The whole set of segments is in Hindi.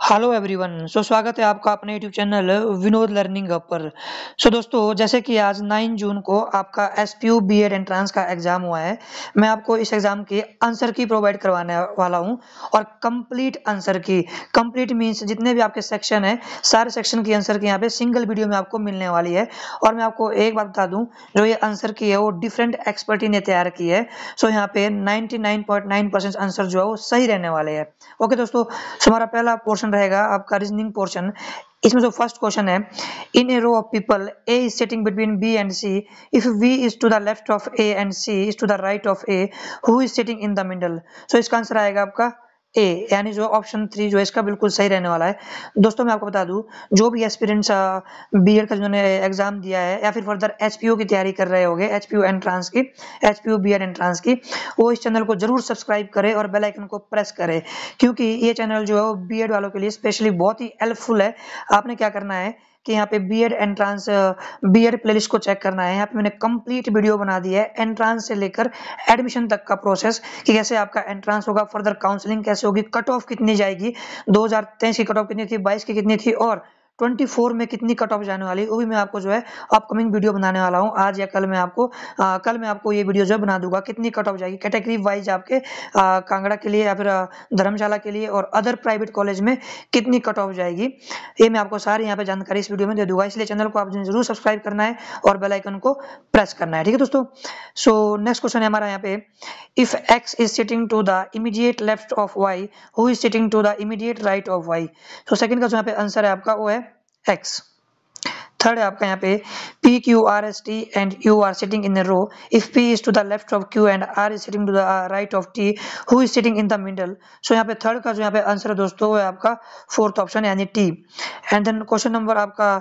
Hello everyone. स्वागत है आपका अपने YouTube channel Vinod learning hub पर। दोस्तों, जैसे कि आज 9 जून को आपका एसपीयू बीएड एंट्रेंस का एग्जाम हुआ है। मैं आपको इस एग्जाम के आंसर की प्रोवाइड करवाने वाला हूं और कंप्लीट आंसर की। कंप्लीट मींस जितने भी आपके सेक्शन है, सारे सेक्शन की आंसर की यहाँ पे सिंगल वीडियो में आपको मिलने वाली है। और मैं आपको एक बात बता दूं, जो ये आंसर की है वो डिफरेंट एक्सपर्टी ने तैयार की है। यहाँ पे 99.9% आंसर जो है वो सही रहने वाले हैं। ओके दोस्तों, हमारा पहला पोर्शन रहेगा आपका रीजनिंग पोर्शन। इसमें जो फर्स्ट क्वेश्चन है, in a row of people A is sitting between B and C, if B is to the left of A and C is to the right of A, who is sitting in the middle. इसका आंसर आएगा आपका ए, यानी जो ऑप्शन 3 जो है इसका बिल्कुल सही रहने वाला है। दोस्तों, मैं आपको बता दूं, जो भी एस्पिरेंट्स बीएड का जिन्होंने एग्जाम दिया है या फिर फर्दर एचपीयू की तैयारी कर रहे होंगे, एचपीयू एंट्रेंस की, एचपीयू बीएड एंट्रेंस की, वो इस चैनल को जरूर सब्सक्राइब करें और बेल आइकन को प्रेस करें, क्योंकि ये चैनल जो है वो बीएड वालों के लिए स्पेशली बहुत ही हेल्पफुल है। आपने क्या करना है कि यहाँ पे बीएड एंट्रेंस बीएड प्लेलिस्ट को चेक करना है। यहाँ पे मैंने कंप्लीट वीडियो बना दी है एंट्रेंस से लेकर एडमिशन तक का प्रोसेस, कि कैसे आपका एंट्रेंस होगा, फर्दर काउंसलिंग कैसे होगी, कट ऑफ कितनी जाएगी, 2023 की कट ऑफ कितनी थी, 22 की कितनी थी और 24 में कितनी कट ऑफ जाने वाली, वो भी मैं आपको जो है अपकमिंग वीडियो बनाने वाला हूँ। आज या कल मैं आपको ये वीडियो जो है बना दूंगा, कितनी कट ऑफ जाएगी कैटेगरी वाइज आपके कांगड़ा के लिए या फिर धर्मशाला के लिए और अदर प्राइवेट कॉलेज में कितनी कट ऑफ जाएगी। ये मैं आपको सारी यहाँ पे जानकारी इस वीडियो में दे दूंगा, इसलिए चैनल को आपने जरूर सब्सक्राइब करना है और बेल आइकन को प्रेस करना है। ठीक है दोस्तों, नेक्स्ट क्वेश्चन है हमारा यहाँ पे, if x is sitting to the immediate left of y, who is sitting to the immediate right of y। Second का जो यहाँ पे आंसर है आपका वो है x। थर्ड है आपका यहाँ पे, P, Q, R, S, T and U are sitting in a row. If P is to the left of Q and R is sitting to the right of T, who is sitting in the middle? यहाँ पे थर्ड का जो यहाँ पे आंसर है दोस्तों वो है आपका फोर्थ ऑप्शन यानी T। And then question number आपका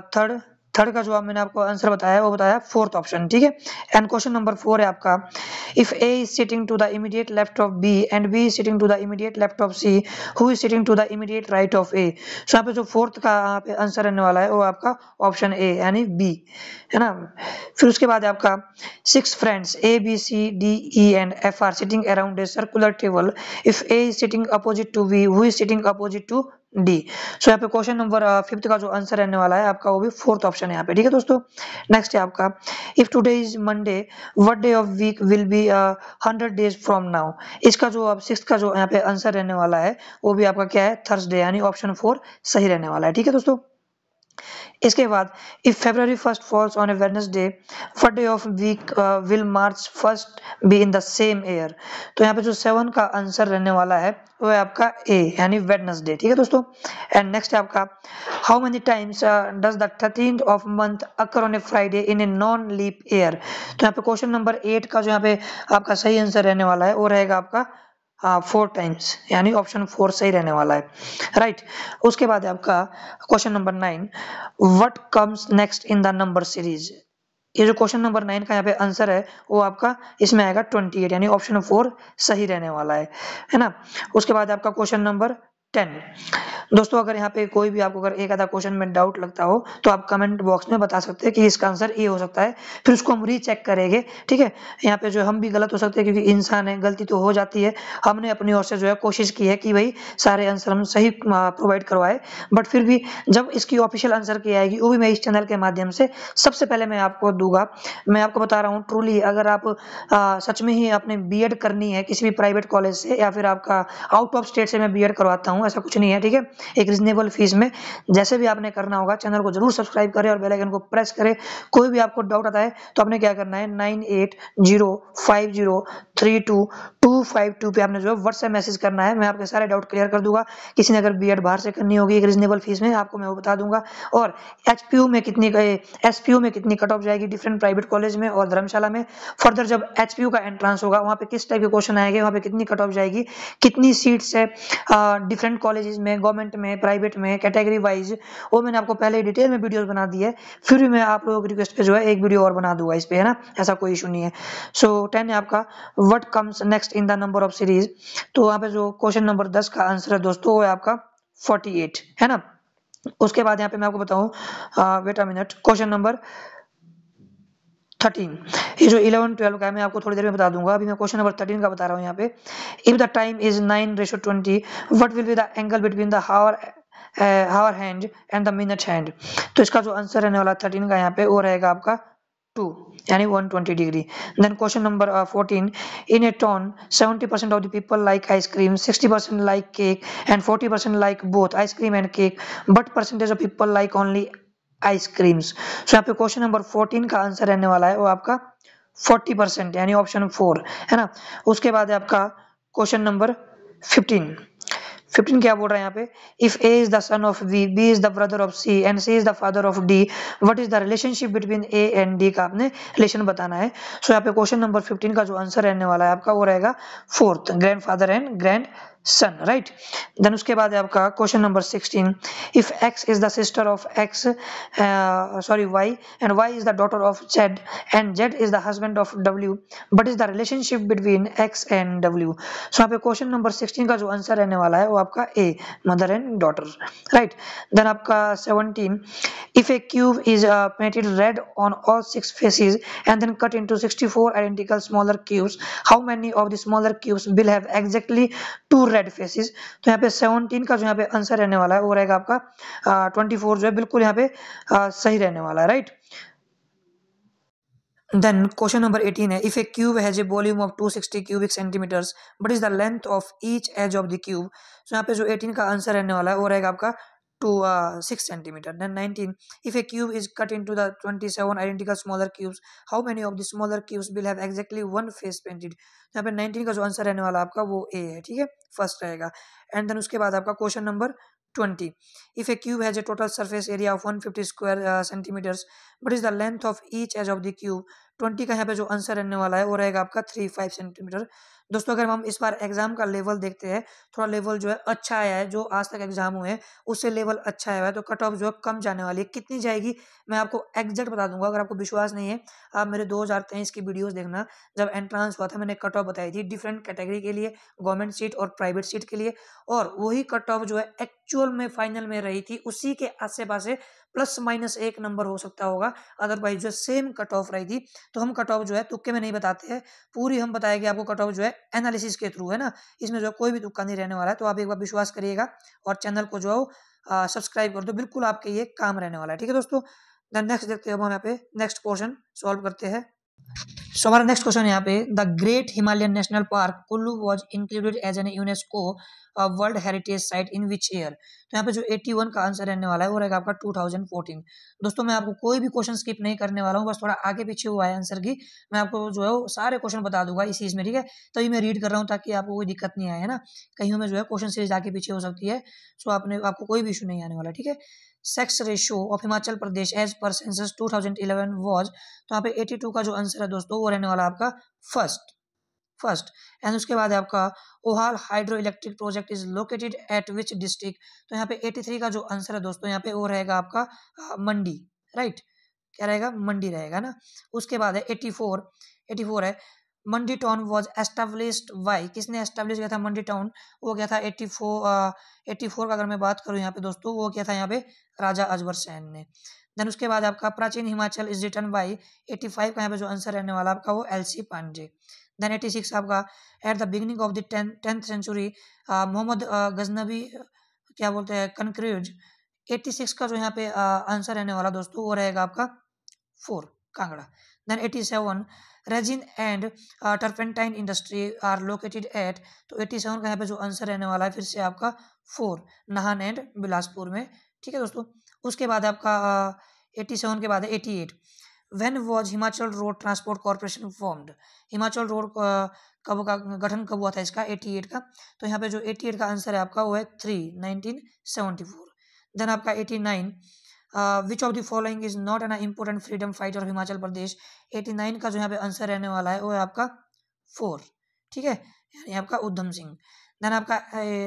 थर्ड थर्ड का जवाब मैंने आपको आंसर बताया वो बताया फोर्थ ऑप्शन। ठीक है। एंड क्वेश्चन नंबर 4 है आपका, if A is sitting to the immediate left of B and B is sitting to the immediate left of C, who is sitting to the immediate right of A। यहाँ पे जो फोर्थ का यहाँ पे आंसर रहने वाला है वो आपका ऑप्शन ए यानी बी है ना। फिर उसके बाद आपका 6 friends A B C D E and F are sitting around a circular table, if A is sitting opposite to B, who is sitting opposite to D. यहाँ पे क्वेश्चन नंबर 5 का जो आंसर रहने वाला है आपका वो भी फोर्थ ऑप्शन है यहाँ पे। ठीक है दोस्तों, नेक्स्ट है आपका, if today is Monday, what day of week will be 100 days from now. इसका जो अब 6 का जो यहाँ पे आंसर रहने वाला है वो भी आपका क्या है, थर्सडे, यानी ऑप्शन 4 सही रहने वाला है। ठीक है दोस्तों, इसके बाद, if February 1st falls on a Wednesday, what day of week will March 1st be in the same year। तो यहाँ पे जो 7 का आंसर रहने वाला है वो है आपका ए यानी वेडनेसडे। ठीक है दोस्तों, एंड नेक्स्ट है आपका, how many times does the 13th of month occur on a Friday in a non leap year. तो यहाँ पे क्वेश्चन नंबर 8 का जो यहाँ पे आपका सही आंसर रहने वाला है वो रहेगा आपका 4 टाइम्स, यानी ऑप्शन 4 सही रहने वाला है, राइट। उसके बाद आपका question number 9, what comes next in the number series. ये जो क्वेश्चन नंबर 9 का यहाँ पे आंसर है वो आपका इसमें आएगा 28, यानी ऑप्शन 4 सही रहने वाला है ना। उसके बाद आपका क्वेश्चन नंबर 10। दोस्तों, अगर यहाँ पे कोई भी आपको अगर एक आधा क्वेश्चन में डाउट लगता हो तो आप कमेंट बॉक्स में बता सकते हैं कि इसका आंसर ये हो सकता है, फिर उसको हम रीचेक करेंगे। ठीक है, यहाँ पे जो हम भी गलत हो सकते हैं क्योंकि इंसान है, गलती तो हो जाती है। हमने अपनी ओर से जो है कोशिश की है कि भाई सारे आंसर हम सही प्रोवाइड करवाए, बट फिर भी जब इसकी ऑफिशियल आंसर की आएगी वो भी मैं इस चैनल के माध्यम से सबसे पहले मैं आपको दूंगा। मैं आपको बता रहा हूँ ट्रूली, अगर आप सच में ही आपने बीएड करनी है किसी भी प्राइवेट कॉलेज से या फिर आपका आउट ऑफ स्टेट से मैं बीएड करवाता हूँ, ऐसा कुछ नहीं है। ठीक है, एक रीजनेबल फीस में, जैसे भी आपने करना होगा चैनल को जरूर सब्सक्राइब करें और बेल आइकन को प्रेस करें। कोई भी आपको डाउट आता है तो आपने क्या करना है, 9805032252 पे आपने जो है व्हाट्सएप मैसेज करना है, मैं आपके सारे डाउट क्लियर कर दूंगा। किसी ने अगर बीएड बाहर से करनी होगी एक रीजनेबल फीस में आपको मैं वो बता दूंगा। और एचपीयू में कितनी एसपीयू में कितनी कट ऑफ जाएगी डिफरेंट प्राइवेट कॉलेज में और धर्मशाला में, फर्दर जब एचपीयू का एंट्रेंस होगा वहां पे किस टाइप के क्वेश्चन आएंगे, वहां पे कितनी कट ऑफ जाएगी, कितनी सीट्स है डिफरेंट कॉलेजेस में, गवर्नमेंट में, प्राइवेट में, कैटेगरी वाइज, वो मैंने आपको पहले डिटेल में वीडियोस बना दी है। फिर भी मैं आप लोगों की रिक्वेस्ट पे जो है एक वीडियो और बना दूंगा इस पे, है ना, ऐसा कोई इशू नहीं है। 10 है आपका, what comes next in the number of series. तो यहाँ पे जो क्वेश्चन नंबर 10 का आंसर है दोस्तों वो है आपका 48, है ना। उसके बाद यहाँ पे मैं आपको बताऊं, wait a minute, question number 13। ये जो 11 12 का है मैं आपको थोड़ी देर में बता दूंगा, अभी मैं क्वेश्चन नंबर 13 का बता रहा हूँ यहाँ पे। If the time is 9:20 what will be the angle between the hour hand and the minute hand. तो इसका जो आंसर रहने वाला 13 का यहाँ पे वो रहेगा आपका 2 यानी 120 degree. Then question number 14, in a town 70% of the people like ice cream, 60% like cake and 40% like both ice cream and cake, but percentage of people like only ice creams. So यहाँ पे क्वेश्चन नंबर 14 का आंसर रहने वाला है वो आपका 40% यानी ऑप्शन 4 है ना। उसके बाद है आपका क्वेश्चन नंबर 15। 15 क्या बोल रहा है यहाँ पे, if A is the son of B, B is the brother of C and C is the father of D, what is the relationship between A and D का आपने रिलेशन बताना है। सो यहाँ पे क्वेश्चन नंबर 15 का जो आंसर रहने वाला है आपका वो रहेगा 4th, grand father and grand son, right. Then उसके बाद है आपका question number 16, if x is the sister of x sorry y and y is the daughter of z and z is the husband of w, but is the relationship between x and w। So यहाँ पे क्वेश्चन नंबर 16 का जो आंसर रहने वाला है वो आपका a, mother and daughter, right. Then आपका 17, if a cube is painted red on all 6 faces and then cut into 64 identical smaller cubes, how many of the smaller cubes will have exactly 2 red faces। तो यहाँ पे 17 का जो यहाँ पे आंसर रहने वाला है वो रहेगा आपका 24 जो है बिल्कुल यहाँ पे सही रहने वाला है, राइट। Then question number 18 है, if a cube has a volume of 260 cubic centimeters, what is the length of each edge of the cube। so यहाँ पे जो 18 का आंसर रहने वाला है वो रहेगा आपका 6 centimeter। Then 19, if a cube is cut into the 27 identical smaller cubes, how many of the smaller cubes will have exactly one face painted। यहाँ पे 19 का जो आंसर रहने वाला आपका वो A है, ठीक है, फर्स्ट रहेगा। एंड देन उसके बाद आपका question number 20, if a cube has a total surface area of 150 square centimeters, what is the length of each edge of the cube। 20 का यहाँ पे जो आंसर रहने वाला है वो रहेगा आपका 35 सेंटीमीटर। दोस्तों अगर हम इस बार एग्जाम का लेवल देखते हैं, थोड़ा लेवल जो है अच्छा आया है, जो आज तक एग्जाम हुए हैं उससे लेवल अच्छा आया है, तो कट ऑफ जो है कम जाने वाली है। कितनी जाएगी मैं आपको एग्जैक्ट बता दूंगा, अगर आपको विश्वास नहीं है आप मेरे 2023 की वीडियोस देखना, जब एंट्रांस हुआ था मैंने कट ऑफ बताई थी डिफरेंट कैटेगरी के लिए, गवर्नमेंट सीट और प्राइवेट सीट के लिए, और वही कट ऑफ जो है एक्चुअल में फाइनल में रही थी, उसी के आसे पासे प्लस माइनस 1 नंबर हो सकता होगा, अदरवाइज जो सेम कट ऑफ रही थी। तो हम कट ऑफ जो है तुक्के में नहीं बताते हैं, पूरी हम बताएंगे आपको कट ऑफ जो है एनालिसिस के थ्रू, है ना, इसमें जो कोई भी तुक्का नहीं रहने वाला है। तो आप एक बार विश्वास करिएगा और चैनल को जो है सब्सक्राइब कर दो, बिल्कुल आपके ये काम रहने वाला है, ठीक है दोस्तों। देन नेक्स्ट देखते हैं, हम यहाँ पे नेक्स्ट पोर्शन सॉल्व करते हैं। सो हमारा नेक्स्ट क्वेश्चन यहाँ पे, the Great Himalayan National Park Kullu was included as an UNESCO world heritage site in which year. तो यहाँ पे जो 81 का आंसर रहने वाला है वो रहेगा आपका 2014। दोस्तों मैं आपको कोई भी क्वेश्चन स्किप नहीं करने वाला हूँ, बस थोड़ा आगे पीछे हुआ है आंसर की, मैं आपको जो है वो सारे क्वेश्चन बता दूंगा इस चीज में, ठीक है। तभी मैं रीड कर रहा हूँ ताकि आपको कोई दिक्कत नहीं आए, है ना, कहीं में जो है क्वेश्चन सीरीज आगे पीछे हो सकती है, सो आपको कोई भी इशू नहीं आने वाला, ठीक है। Sex ratio of Himachal Pradesh as per census 2011 was, तो यहाँ पे 82 का जो आंसर है दोस्तों वो रहने वाला आपका फर्स्ट। एंड उसके बाद आपका Uhl hydroelectric project is located at which district. तो यहाँ पे 83 का जो आंसर है दोस्तों यहाँ पे वो रहेगा आपका मंडी, राइट, क्या रहेगा, मंडी रहेगा ना। उसके बाद है 84 है, मंडी टाउन वाज एस्टेब्लिश्ड बाय, किसने एस्टेब्लिश किया था मंडी टाउन, वो क्या था 84 का अगर मैं बात करूँ यहाँ पे दोस्तों वो क्या था यहाँ पे राजा अजबर सैन ने। देन उसके बाद आपका प्राचीन हिमाचल इज रिटन बाय, 85 का यहाँ पे जो आंसर रहने वाला आपका वो एलसी पांडे। देन 86 आपका at the beginning of the 10th century Mohammad Ghaznavi क्या बोलते हैं कंक्रीज। 86 का जो यहाँ पे आंसर रहने वाला दोस्तों वो रहेगा आपका 4 Kangra. Then 87 resin and turpentine industry are located at, तो 87 का यहाँ पे जो आंसर रहने वाला है फिर से आपका 4 नाहन एंड बिलासपुर में, ठीक है दोस्तों। उसके बाद आपका 87 के बाद है 88, when was Himachal road transport corporation formed. Himachal road कब का गठन कब हुआ था इसका 88 का, तो यहाँ पे जो 88 का आंसर है आपका वो है 1974। देन आपका 89 which of the following is not an important freedom fighter of Himachal Pradesh. 89 का जो यहाँ पे आंसर रहने वाला है वो है आपका 4, ठीक है, यानी आपका उधम सिंह। देन आपका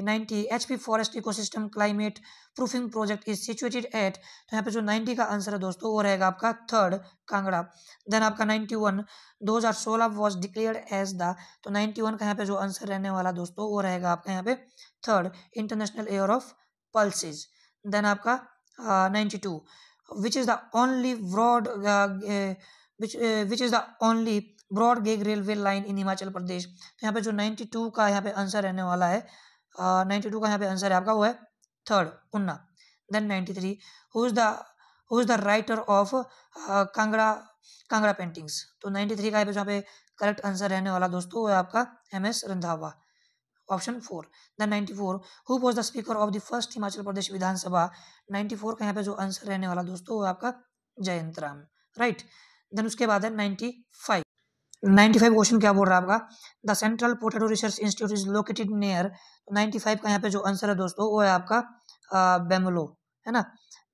90 HP forest ecosystem climate proofing project is situated eight, तो यहाँ पे जो 90 का आंसर है दोस्तों वो रहेगा आपका 3rd कांगड़ा। देन आपका 91 2016 वाज डिक्लेयर्ड एज द, तो 91 का यहाँ पे जो आंसर रहने वाला दोस्तों वो रहेगा आपका यहाँ पे 3rd international year of pulses. Then आपका 92 which is the only broad which is the only broad gauge railway line in Himachal Pradesh. तो यहाँ पे जो 92 का यहाँ पे आंसर रहने वाला है, 92 का यहाँ पे आंसर है आपका, वो है third, Una. Then 93, who is the writer of Kangra paintings. तो 93 का यहाँ पे करेक्ट आंसर रहने वाला दोस्तों वो है आपका MS Randhawa, option 4। Then 94, who was the speaker of the first Himachal Pradesh विधानसभा। 94 का यहाँ पे जो आंसर रहने वाला दोस्तों वो आपका जयंत राम, राइट। देन उसके बाद है 95। 95 क्वेश्चन क्या बोल रहा है आपका, the central potato research institute is located near. 95 का यहाँ पे जो आंसर है दोस्तों वो है आपका बेमलो, है ना।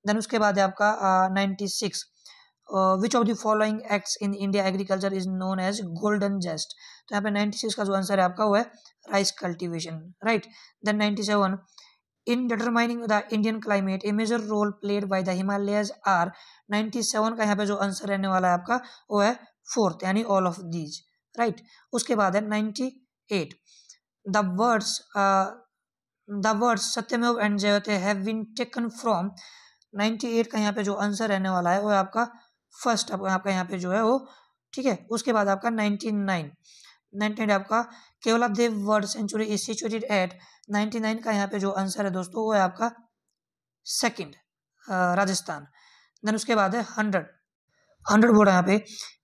देन उसके बाद है आपका 96, which of the following acts in India agriculture is known as golden jest. तो यहाँ पे 96 का जो आंसर है आपका वो है rice cultivation, right. Then 97, in determining the Indian climate a major role played by the Himalayas are। 97 का यहाँ पे जो आंसर रहने वाला है आपका वो है फोर्थ, यानी ऑल ऑफ दीज, राइट। उसके बाद है 98, द वर्ड्स सत्यमेव एंड जयते हैव बीन टेकन फ्रॉम। 98 का यहाँ पे जो आंसर रहने वाला है वो है आपका फर्स्ट, आपका यहाँ पे जो है वो, ठीक है। उसके बाद आपका 99 आपका Keoladeo world century is situated at. 99 का यहाँ पे जो आंसर है दोस्तों वो है आपका सेकंड, राजस्थान। देन उसके बाद है 100 बोर्ड यहाँ पे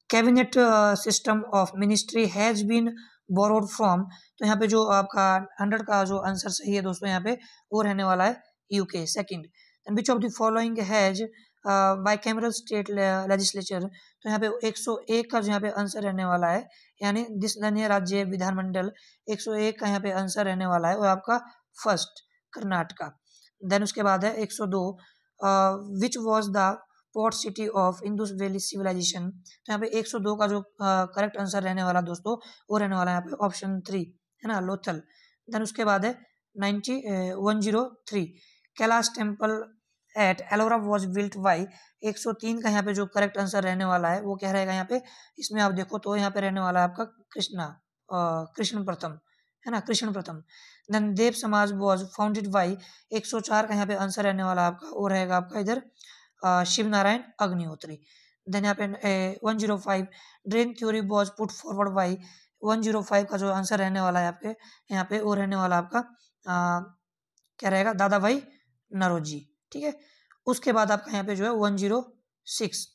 cabinet system of ministry has been borrowed from. तो यहाँ पे जो आपका 100 का जो आंसर सही है दोस्तों यहाँ पे वो रहने वाला है UK, second. Which of the following has bicameral state legislature. तो यहाँ पे 101 का जो यहाँ पे आंसर रहने वाला है, यानी द्विसदनीय राज्य विधानमंडल, 101 का यहाँ पे आंसर रहने वाला है वो आपका फर्स्ट, कर्नाटका। देन उसके बाद है 102, which was the port city of Indus valley civilization. तो यहाँ पे 102 का जो करेक्ट आंसर रहने वाला दोस्तों वो रहने वाला है यहाँ पे ऑप्शन 3, है ना, लोथल। देन उसके बाद है 103, Kailash temple at Ellora was built by. 103 का यहाँ पे जो करेक्ट आंसर रहने वाला है वो क्या रहेगा यहाँ पे, इसमें आप देखो तो यहाँ पे रहने वाला है आपका कृष्ण प्रथम, है ना, कृष्ण प्रथम। देन देव समाज वॉज फाउंडेड बाई। 104 का यहाँ पे आंसर रहने वाला आपका वो रहेगा आपका इधर शिव नारायण अग्निहोत्री। देन यहाँ पे 105, drain theory was put forward by. 105 का जो आंसर रहने वाला है आपके यहाँ पे वो रहने वाला आपका क्या रहेगा, दादा भाई नरोजी, ठीक है। उसके बाद आपका यहाँ पे जो है 106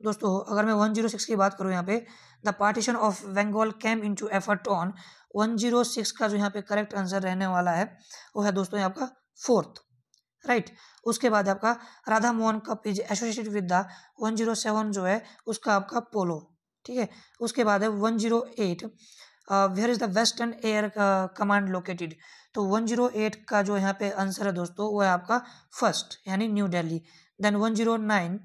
दोस्तों, अगर मैं 106 की बात करूँ यहाँ पे, the partition of Bengal came into effort on. 106 का जो यहाँ पे करेक्ट आंसर रहने वाला है वो है दोस्तों आपका फोर्थ, राइट। उसके बाद आपका Radha Mohan cup is associated with the. 107 जो है उसका आपका पोलो, ठीक है। उसके बाद है 108, where is the western air command located. तो 108 का जो यहाँ पे आंसर है दोस्तों वो है आपका फर्स्ट, यानी न्यू दिल्ली। देन 109,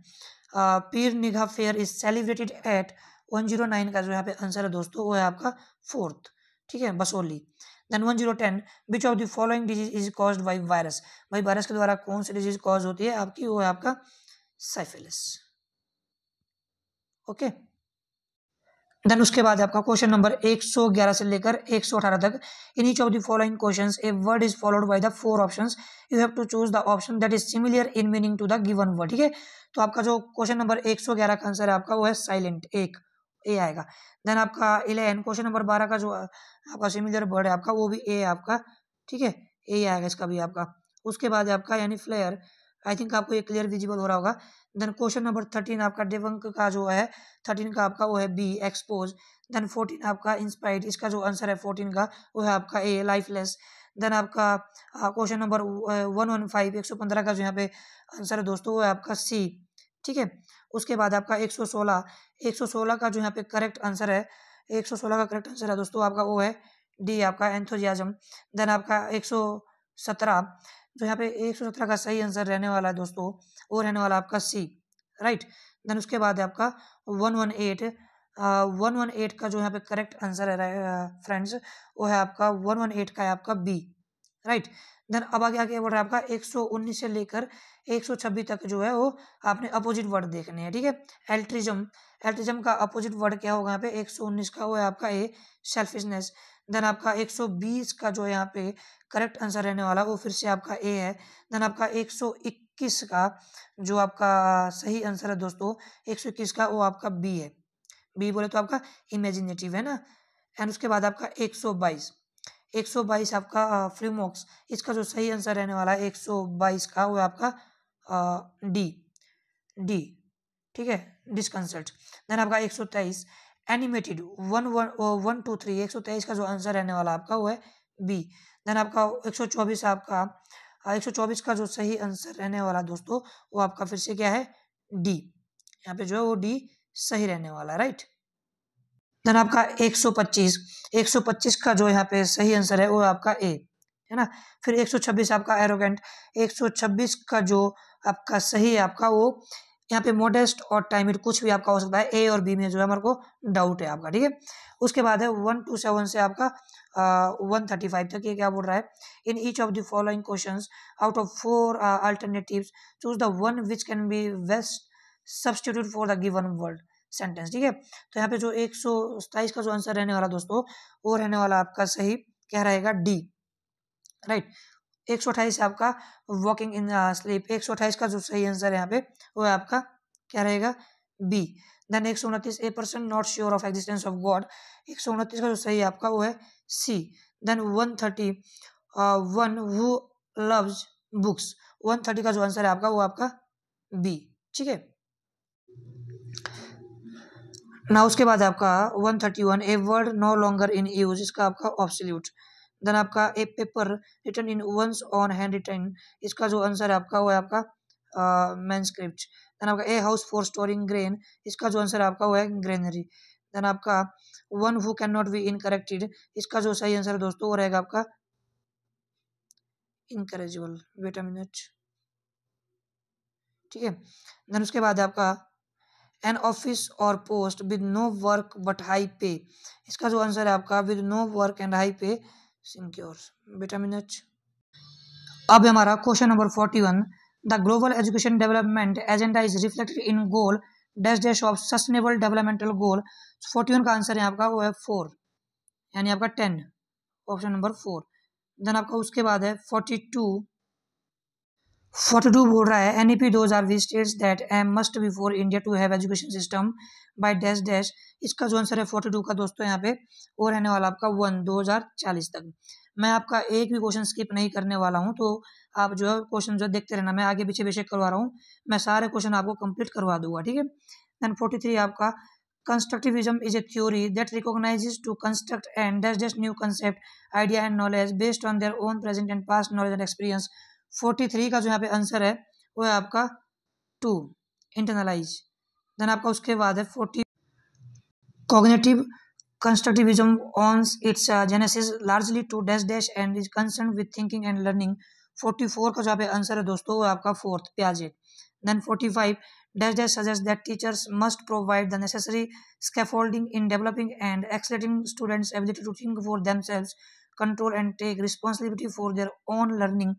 पीर निगाह फेयर इज सेलिब्रेटेड एट। 109 का जो यहाँ पे आंसर है दोस्तों वो है आपका फोर्थ, ठीक है, Basohli. Then 1010, which of the following disease is caused by virus. भाई वायरस के द्वारा कौन सी डिजीज कॉज होती है आपकी, वो है आपका साइफिलिस, ओके। देन उसके बाद आपका क्वेश्चन नंबर 111 से लेकर 118 तक, in each of the following questions a word is followed by the 4 options, you have to choose the option that is similar in meaning to the given word, ठीक है। तो आपका जो क्वेश्चन नंबर 111 का आंसर है आपका वो है साइलेंट, एक ए आएगा। देन आपका 11 क्वेश्चन नंबर 12 का जो आपका सिमिलर वर्ड है आपका वो भी ए आपका, ठीक है, ए आएगा इसका भी आपका। उसके बाद आपका यानी फ्लेयर, आई थिंक आपको ये क्लियर विजिबल हो रहा होगा। देन क्वेश्चन नंबर 13 आपका डेवंक का जो है 13 का आपका वो है बी, एक्सपोज। देन 14 आपका इंस्पायर्ड, इसका जो आंसर है 14 का वो है आपका ए, लाइफलेस। देन आपका क्वेश्चन नंबर 115 115 का जो यहाँ पे आंसर है दोस्तों वो है आपका सी, ठीक है। उसके बाद आपका 116 का जो यहाँ पे करेक्ट आंसर है, 116 का करेक्ट आंसर है दोस्तों आपका वो है डी, आपका एंथुजियाज्म। देन आपका 117 जो यहाँ पे 117 का सही आंसर रहने वाला है दोस्तों वो रहने वाला आपका सी, राइट। देन उसके बाद आपका 118 का जो यहाँ पे करेक्ट आंसर है फ्रेंड्स वो है आपका 118 का है आपका बी, राइट। देन अब आगे बढ़ रहा है आपका 119 से लेकर 126 तक जो है वो आपने अपोजिट वर्ड देखने हैं, ठीक है। एल्ट्रिज्म का अपोजिट वर्ड क्या होगा यहाँ पे 119 का वो है आपका ए, सेल्फिशनेस। देन आपका 120 का जो यहाँ पे करेक्ट आंसर रहने वाला वो फिर से आपका ए है। देन आपका 121 का जो आपका सही आंसर है दोस्तों 121 का वो आपका बी है। बी बोले तो आपका इमेजिनेटिव है ना। एंड उसके बाद आपका 122 आपका फ्रीमॉक्स, इसका जो सही आंसर रहने वाला है 122 का वो आपका डी डी ठीक है, डिस्कंसर्ट। देन आपका 123 एनिमेटेड 1 1 1 2 3 123 का जो आंसर रहने वाला आपका वो है बी। देन आपका 124 आपका 124 का जो सही आंसर रहने वाला दोस्तों वो आपका फिर से क्या है डी। यहाँ पे जो है वो डी सही रहने वाला है, राइट। देन आपका 125 का जो यहाँ पे सही आंसर है वो आपका ए है ना। फिर 126 आपका एरोगेंट, 126 का जो आपका सही है आपका वो यहाँ पे मॉडेस्ट और टाइमिड कुछ भी आपका हो सकता है। ए और बी में जो है हमारे को डाउट है आपका, ठीक है। उसके बाद है 127 से आपका 135 तक ये क्या बोल रहा है, इन each of the following questions out of 4 alternatives choose the one which can be best substitute for the given word sentence, ठीक है। तो यहाँ पे जो 127 का जो आंसर रहने वाला दोस्तों वो रहने वाला आपका सही क्या रहेगा डी, राइट। 128 आपका वॉकिंग इन स्लीप, 128 का जो सही आंसर है यहाँ पे वो आपका क्या रहेगा B. Then 129 a person not sure of existence of God, 129 का जो सही आपका वो है C. Then 131 who loves books, 130 का जो आंसर है आपका वो आपका बी, ठीक है ना। उसके बाद आपका 131 a word no longer in use, इसका आपका ऑब्सोल्यूट। देन आपका a paper written in once on hand written, इसका जो आंसर है आपका वो है आपका मैनस्क्रिप्ट। देन आपका a house for storing grain, इसका जो आंसर है आपका वो है ग्रेनरी। देन आपका one who can not be incorrected, इसका जो सही आंसर है दोस्तों वो रहेगा आपका इनकरेजिबल। वेट अ मिनट, ठीक है। देन उसके बाद आपका एन ऑफिस और post with no work but high pay, इसका जो आंसर है आपका with no work and high pay secure. बेटा मिनट, अब हमारा question number 41, the global education development agenda is reflected in goal dash dash of sustainable developmental goal. 41 का आंसर है आपका वो है 4 यानी आपका 10, ऑप्शन नंबर 4। देन आपका उसके बाद है 42 बोल रहा है NEP those are we states that aim must be for India to have education system by dash dash, इसका जो आंसर है 42 का दोस्तों यहाँ पे वो रहने वाला आपका 1 2040 तक। मैं आपका एक भी क्वेश्चन स्किप नहीं करने वाला हूँ, तो आप जो है क्वेश्चन जो देखते रहना, मैं आगे पीछे बेशक करवा रहा हूँ, मैं सारे क्वेश्चन आपको कंप्लीट करवा दूंगा, ठीक है। देन 43 आपका constructivism is a theory that recognises to construct and dash dash new concept idea and knowledge based on their own present and past knowledge and experience. 43 का जो यहाँ पे आंसर है वो है आपका 2 इंटरनलाइज। देन आपका उसके बाद है 40 cognitive constructivism owns its genesis largely to dash dash and is concerned with thinking and learning। 44 का जो यहाँ पे आंसर है दोस्तों वो आपका 4th Piaget। then 45 dash dash suggests that teachers must provide the necessary scaffolding in developing and accelerating students ability to think for themselves, control and take responsibility for their own learning।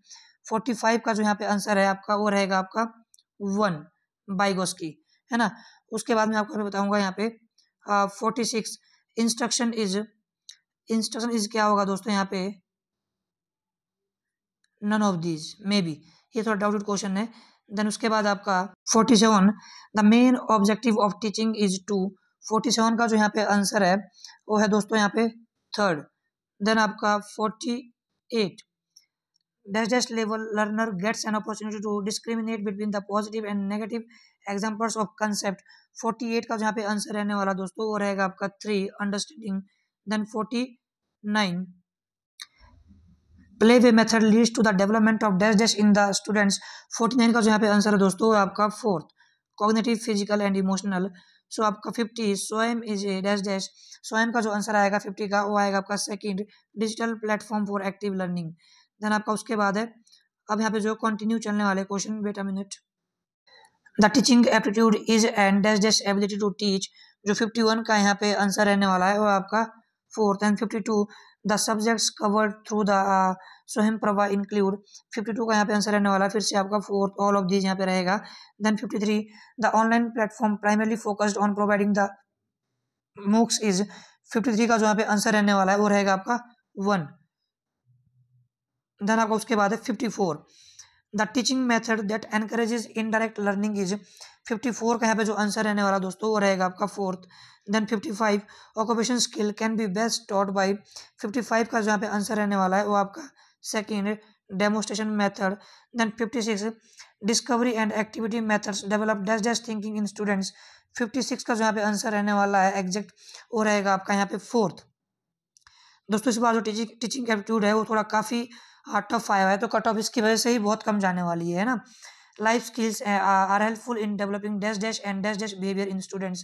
45 का जो यहाँ पे आंसर है आपका वो रहेगा आपका 1 बाइगोस्की, है ना। उसके बाद में आपको बताऊंगा यहाँ पे 46 इंस्ट्रक्शन इज क्या होगा दोस्तों यहाँ पे none of these may be, ये थोड़ा डाउटेड क्वेश्चन है। देन उसके बाद आपका 47 the main objective of teaching is to, 47 का जो यहाँ पे आंसर है वो है दोस्तों यहाँ पे 3rd। देन आपका 48 dash dash level learner gets an opportunity to discriminate between the positive and negative examples of concept। 48 का जहाँ पे आंसर रहने वाला दोस्तों वो रहेगा आपका 3 understanding. Then 49 play way method leads to the development of dash dash in the students. 49 का जो यहाँ पे आंसर है दोस्तों वो आपका 4th cognitive physical and emotional. So आपका 50 स्वयं इज ए डैश डैश, स्वयं का जो आंसर आएगा 50 का वो आएगा आपका 2nd digital platform for active learning. Then आपका उसके बाद है अब यहाँ पे जो कंटिन्यू चलने वाले question, wait a minute. The teaching aptitude is and dash dash ability to teach, जो 51 का यहाँ पे आंसर रहने वाला है वो आपका 4th। And 52 the subjects covered through the स्वयं प्रभा इंक्लूड, 52 का यहाँ पे आंसर रहने वाला है फिर से आपका 4th, ऑल ऑफ दीज यहाँ पे रहेगा। Then 53 the online platform primarily focused on providing the MOOCs is 53 का जो यहाँ पे आंसर रहने वाला है वो रहेगा आपका 1। देन आपका उसके बाद है 54, the teaching method that encourages indirect learning is 54 का यहाँ पे जो आंसर रहने वाला दोस्तों वो रहेगा आपका 4th। Then 55, occupation skill can be best taught by, 55 का जो यहाँ पे आंसर रहने वाला है वो आपका 2nd, demonstration method. Then 56, discovery and activity methods develop dash dash thinking in students, 56 का जो यहाँ पे आंसर रहने वाला है एग्जैक्ट वो रहेगा आपका यहाँ पे 4th। दोस्तों इस बार जो टीचिंग एप्टीट्यूड है वो थोड़ा काफ़ी टफ आया है, तो कट ऑफ इसकी वजह से ही बहुत कम जाने वाली है ना। Life skills are helpful in developing dash dash and dash dash behaviour in students,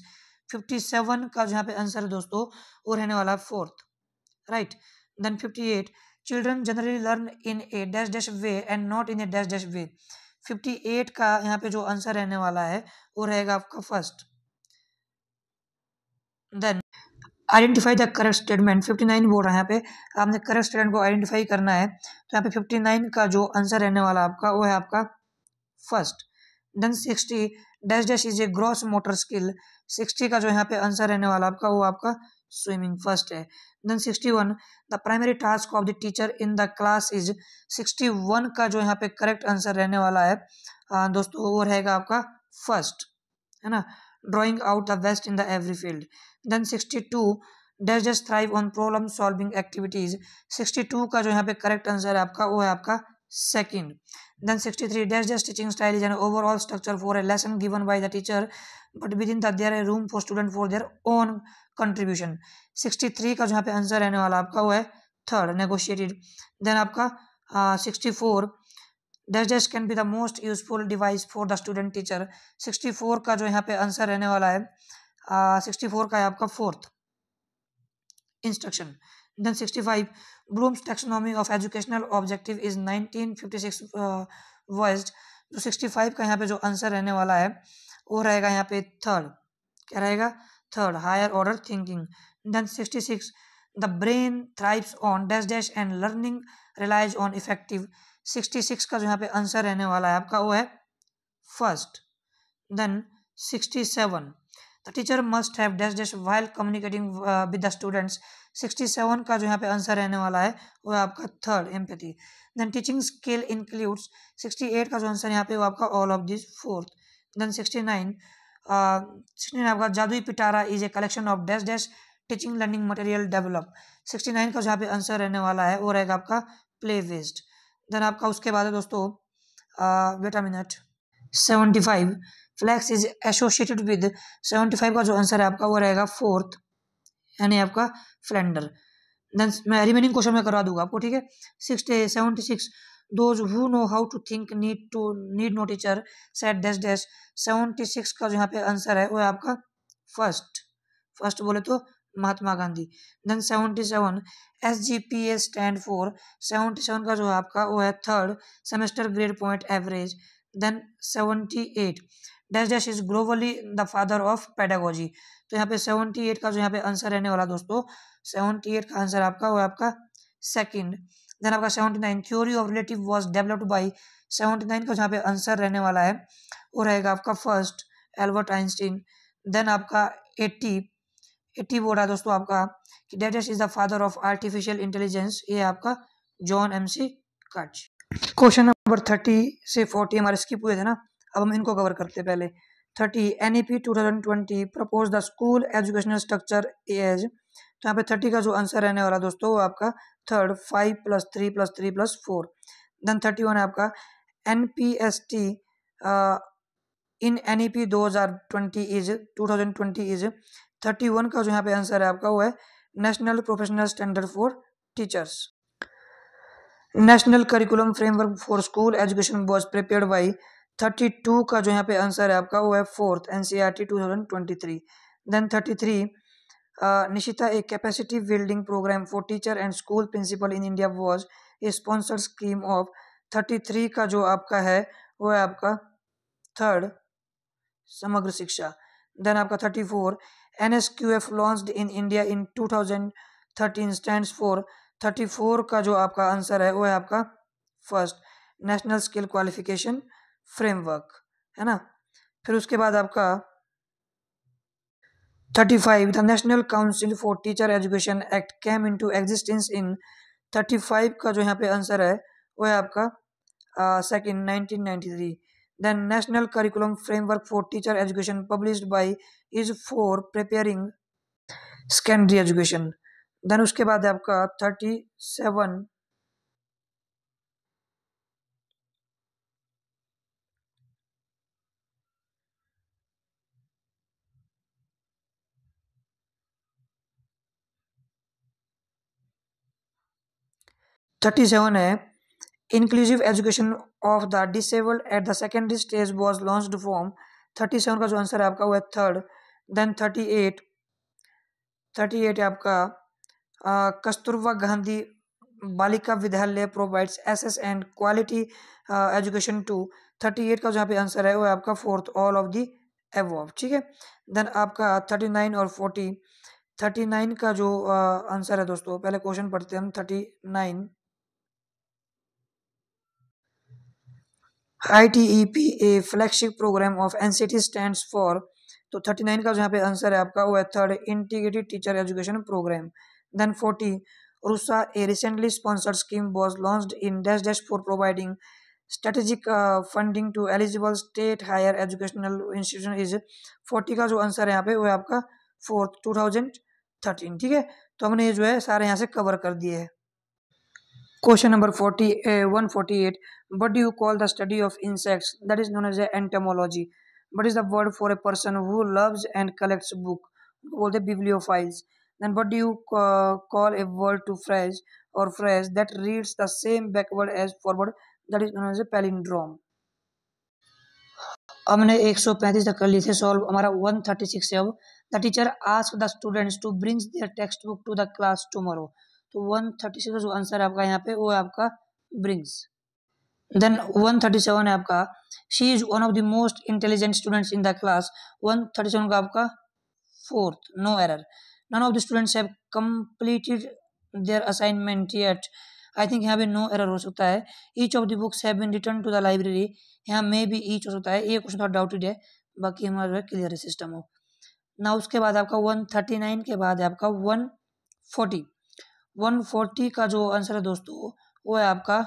57 का जहाँ पे आंसर है दोस्तों वो रहने वाला है 4th, right. Then 58, children generally learn in a dash dash way and not in a dash dash way, 58 का यहाँ पे जो आंसर रहने वाला है वो रहेगा आपका 1st। Then identify the correct statement, 59 बोल रहा है यहाँ पे, आपने करेक्ट स्टेटमेंट को आइडेंटिफाई करना है, तो यहाँ पे 59 का जो आंसर रहने वाला आपका वो है आपका 1st। Then 60, dash dash is a gross motor skill, 60 का जो यहाँ पे आंसर रहने वाला आपका वो आपका स्विमिंग 1st है। Then 61, the primary task of the teacher in the class is, 61 का जो यहाँ पे करेक्ट आंसर रहने वाला है दोस्तों वो रहेगा आपका 1st, है ना। Drawing out the best in the every field. Then 62, dash dash thrive on problem solving activities, 62 का जो यहाँ पे करेक्ट आंसर है आपका वो है आपका 2nd। Then 63, dash dash teaching style is an overall structure for a lesson given by the teacher but within that there a room for student for their own contribution, 63 का जो यहाँ पे आंसर रहने वाला आपका वो है 3rd, नेगोशिएटेड। देन आपका 64, dash dash can be the most useful device for the student teacher, 64 का जो यहाँ पे आंसर रहने वाला है 64 का है आपका 4th, instruction. Then 65, Bloom's taxonomy of educational objective is 1956 voiced, जो 65 का यहाँ पे जो आंसर रहने वाला है वो रहेगा यहाँ पे 3rd, क्या रहेगा 3rd, higher order thinking. Then 66, the brain thrives on dash dash and learning relies on effective, 66 का जो यहाँ पे आंसर रहने वाला है आपका वो है 1st। Then 67, the teacher must have dash dash while communicating with the students, 67 का जो यहाँ पे आंसर रहने वाला है वो है आपका 3rd, empathy. Then teaching skill includes, 68 का जो आंसर यहाँ पे वो आपका all of this 4th। Then 69, 69 आपका जादुई पिटारा is a collection of dash dash teaching learning material develop, 69 का जो यहाँ पे आंसर रहने वाला है वो रहेगा आपका प्ले वेस्ट। देन आपका उसके बाद है दोस्तों wait a minute, 75, flax is associated with, 75 का जो आंसर है आपका वो रहेगा 4th, यानी आपका फ्लेंडर। देन मैं रिमेनिंग क्वेश्चन में करवा दूंगा आपको, ठीक है। 76, those who know how to think need no teacher said dash dash, 76 का जो यहाँ पे आंसर है वो है आपका 1st बोले तो Mahatma Gandhi. Then 77, SGPA stand for, 77 का जो है आपका वो है 3rd, semester grade point average. Then 78, dash dash is globally the father of pedagogy, तो यहाँ पे 78 का जो यहाँ पे आंसर रहने वाला दोस्तों 78 का आंसर आपका वो है आपका 2nd। देन आपका 79, theory of relative was developed by, 79 का जहाँ पे आंसर रहने वाला है वो रहेगा आपका 1st, एल्बर्ट आइंस्टीन। देन आपका 80 बोल रहा है दोस्तों आपका कि dash dash is the father of artificial intelligence, ये आपका जॉन MC कच। क्वेश्चन नंबर 30 से 40 हमारे स्किप हुए थे ना, अब हम इनको कवर करते हैं पहले। 30, NEP 2020 propose the school educational structure as, तो यहाँ पे 30 का जो आंसर रहने वाला दोस्तों वो आपका 3rd, 5 + 3 + 3 + 4। देन 31 है आपका NPST इन NEP 2020 इज, 31 का जो यहाँ पे आंसर है आपका वो है national professional standard for teachers. National curriculum framework for school education was prepared by, 32 का जो यहाँ पे आंसर है आपका वो है 4th, NCERT 2023। Then 33, Nishtha a capacity building programme for teacher and school principal in India was a sponsored scheme of, 33 का जो आपका है वो है आपका 3rd, समग्र शिक्षा। देन आपका 34, NSQF launched in India in 2013 stands for, 34 का जो आपका आंसर है वो है आपका 1st, national skill qualification framework, है ना। फिर उसके बाद आपका 35 the national council for teacher education act came into existence in 35 का जो यहाँ पे आंसर है वो है आपका second 1993। Then national curriculum framework for teacher education published by is for preparing secondary education. Then उसके बाद है आपका 37 37 है inclusive education of the disabled at the secondary stage was launched from. 37 का जो आंसर है आपका वो है थर्ड। देन 38 है आपका Kasturba Gandhi Balika Vidyalaya provides access and quality education to. 38 का जहाँ पे आंसर है वो है आपका fourth all of the above. ठीक है। देन आपका 39 और 40। 39 का जो आंसर है दोस्तों, पहले क्वेश्चन पढ़ते हैं हम। 39 ITEP a flagship programme of NCT stands for. तो 39 का जहाँ पे आंसर है आपका वो है third integrated teacher education programme. Then 40 RUSA a recently sponsored scheme was launched in dash dash for providing strategic funding to eligible state higher educational institution is. 40 का जो आंसर है यहाँ पे वो है आपका फोर्थ 2013। ठीक है। तो हमने ये जो है सारे यहाँ से कवर कर दिए है। Question number 148. What do you call the study of insects? That is known as a entomology. What is the word for a person who loves and collects book? बोलते bibliophiles. Then what do you call a word to phrase or phrase that reads the same backward as forward? That is known as a palindrome. हमने 135 तक कर लिए थे सॉल्व। हमारा 136 है अब। The teacher ask the students to brings their text book to the class tomorrow. तो 136 का जो आंसर है आपका यहाँ पे वो है आपका ब्रिंग्स। देन 137 है आपका she is one of the most intelligent students in the class. 137 का आपका fourth no error. None of the students have completed their assignment yet. I think यहाँ पे नो एरर हो सकता है। Each of the books have been return to the library. यहाँ मे भी ईच हो सकता है। ये क्वेश्चन थोड़ा डाउटेड है, बाकी हमारा जो है क्लियर है सिस्टम हो ना। उसके बाद आपका 139 के बाद है आपका 140। 140 का जो आंसर है दोस्तों वो है आपका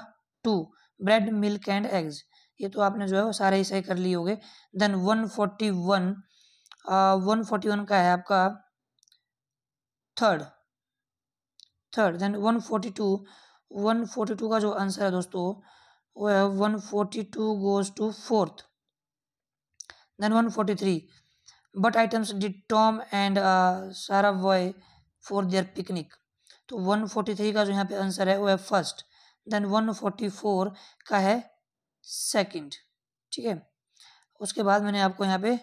2 ब्रेड मिल्क एंड एग्स। ये तो आपने जो है वो सारे ही सही कर लिए होंगे। देन 141 141 का है आपका थर्ड। देन 142 का जो आंसर है दोस्तों वो है 142 goes to fourth. Then 143 but items did Tom and Sarah buy for their picnic. तो 143 का जो यहाँ पे आंसर है वो है फर्स्ट। देन 144 का है सेकंड। ठीक है। उसके बाद मैंने आपको यहाँ पे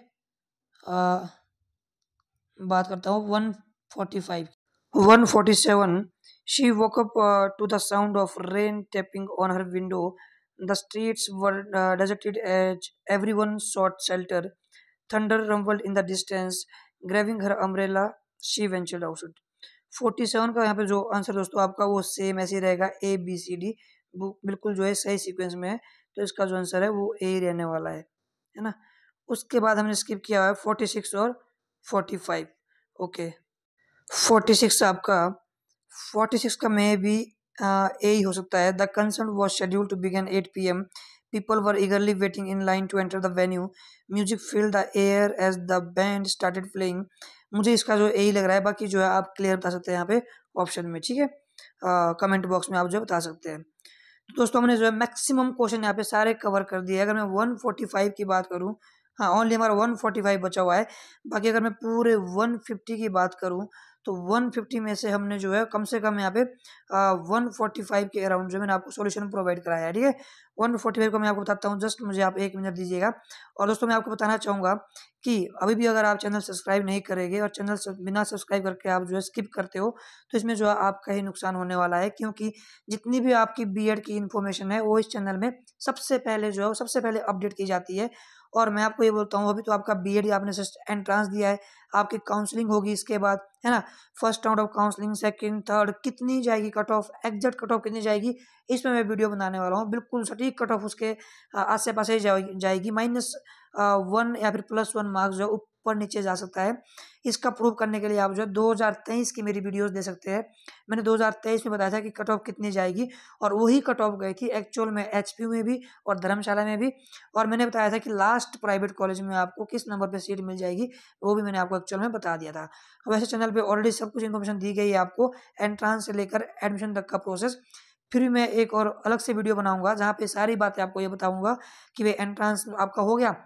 बात करता हूँ 145 147 she woke up to the sound of rain tapping on her window. The streets were deserted as everyone sought shelter. Thunder rumbled in the distance. Grabbing her umbrella, she ventured outside. 47 का यहाँ पे जो आंसर दोस्तों आपका वो सेम ऐसे ही रहेगा ABCD, बिल्कुल जो है सही सीक्वेंस में है। तो इसका जो आंसर है वो ए रहने वाला है ना। उसके बाद हमने स्किप किया है 46 और 45। ओके 46 आपका 46 का मे भी ए ही हो सकता है। The concert was scheduled to begin 8 PM. People were eagerly waiting in line to enter the venue. Music filled the air as the band started playing. मुझे इसका जो यही लग रहा है, बाकी जो है आप क्लियर बता सकते हैं यहाँ पे ऑप्शन में। ठीक है, कमेंट बॉक्स में आप जो बता सकते हैं। तो दोस्तों हमने जो है मैक्सिमम क्वेश्चन यहाँ पे सारे कवर कर दिए। अगर मैं 145 की बात करूँ, हाँ ओनली हमारा 145 बचा हुआ है। बाकी अगर मैं पूरे 150 की बात करूँ तो 150 में से हमने जो है कम से कम यहाँ पे 145 के अराउंड जो मैंने आपको सॉल्यूशन प्रोवाइड कराया है। ठीक है, 145 को मैं आपको बताता हूँ, जस्ट मुझे आप 1 मिनट दीजिएगा। और दोस्तों मैं आपको बताना चाहूँगा कि अभी भी अगर आप चैनल सब्सक्राइब नहीं करेंगे और चैनल बिना सब्सक्राइब करके आप जो है स्किप करते हो तो इसमें जो है आपका ही नुकसान होने वाला है, क्योंकि जितनी भी आपकी बीएड की इन्फॉर्मेशन है वो इस चैनल में सबसे पहले जो है सबसे पहले अपडेट की जाती है। और मैं आपको ये बोलता हूँ, अभी तो आपका बीएड आपने एंट्रेंस दिया है, आपकी काउंसलिंग होगी इसके बाद, है ना। First round of counselling, second, third, कितनी जाएगी cut off, exact cut off कितनी जाएगी, इसमें मैं वीडियो बनाने वाला हूँ। बिल्कुल सटीक कट ऑफ उसके आसे पास ही जाएगी। -1 या फिर +1 मार्क्स जो ऊपर नीचे जा सकता है। इसका प्रूव करने के लिए आप जो है 2023 की मेरी वीडियोस दे सकते हैं। मैंने 2023 में बताया था कि कट ऑफ कितनी जाएगी और वही कट ऑफ गई थी एक्चुअल में एचपीयू में भी और धर्मशाला में भी। और मैंने बताया था कि लास्ट प्राइवेट कॉलेज में आपको किस नंबर पर सीट मिल जाएगी, वो भी मैंने आपको एक्चुअल में बता दिया था। वैसे चैनल पर ऑलरेडी सब कुछ इन्फॉर्मेशन दी गई है आपको, एंट्रांस से लेकर एडमिशन तक का प्रोसेस। फिर भी मैं एक और अलग से वीडियो बनाऊंगा जहाँ पे सारी बातें आपको ये बताऊंगा कि वे एंट्रांस आपका हो गया,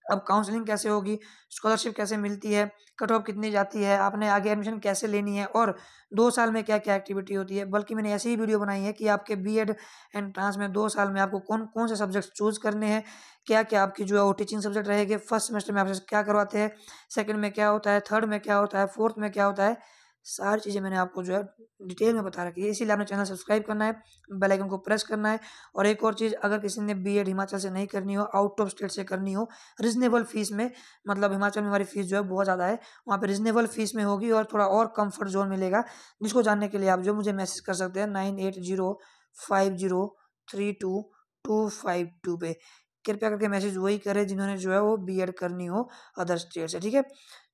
अब काउंसलिंग कैसे होगी, स्कॉलरशिप कैसे मिलती है, कट ऑफ कितनी जाती है, आपने आगे एडमिशन कैसे लेनी है और 2 साल में क्या-क्या एक्टिविटी होती है। बल्कि मैंने ऐसी ही वीडियो बनाई है कि आपके बीएड एंट्रांस में 2 साल में आपको कौन-कौन से सब्जेक्ट्स चूज़ करने हैं, क्या-क्या आपकी जो है वो टीचिंग सब्जेक्ट रहेंगे, फर्स्ट सेमेस्टर में आपसे क्या करवाते हैं, सेकंड में क्या होता है, थर्ड में क्या होता है, फोर्थ में क्या होता है, सारी चीज़ें मैंने आपको जो है डिटेल में बता रखी है। इसीलिए आपने चैनल सब्सक्राइब करना है, बेल आइकन को प्रेस करना है। और एक और चीज़, अगर किसी ने बीएड हिमाचल से नहीं करनी हो, आउट ऑफ स्टेट से करनी हो, रीजनेबल फीस में, मतलब हिमाचल में हमारी फीस जो है बहुत ज़्यादा है, वहाँ पे रीजनेबल फीस में होगी और थोड़ा और कंफर्ट जोन मिलेगा, जिसको जानने के लिए आप जो मुझे मैसेज कर सकते हैं 9805032252 पे। कृपया करके मैसेज वही करें जिन्होंने जो है वो बीएड करनी हो अदर स्टेट से, ठीक है।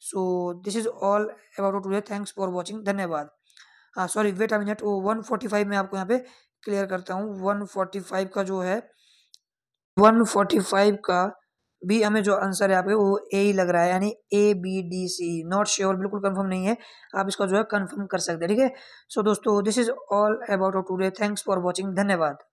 So this is all about today, thanks for watching, धन्यवाद। हाँ सॉरी, वेट अ मिनट, वो 145 में आपको यहाँ पे क्लियर करता हूँ। 145 का जो है, 145 का भी हमें जो आंसर है आपके वो ए ही लग रहा है, यानी ABDC, नॉट श्योर, बिल्कुल कंफर्म नहीं है। आप इसका जो है कंफर्म कर सकते हैं, ठीक है। सो दोस्तों, this is all about today, thanks for watching, धन्यवाद।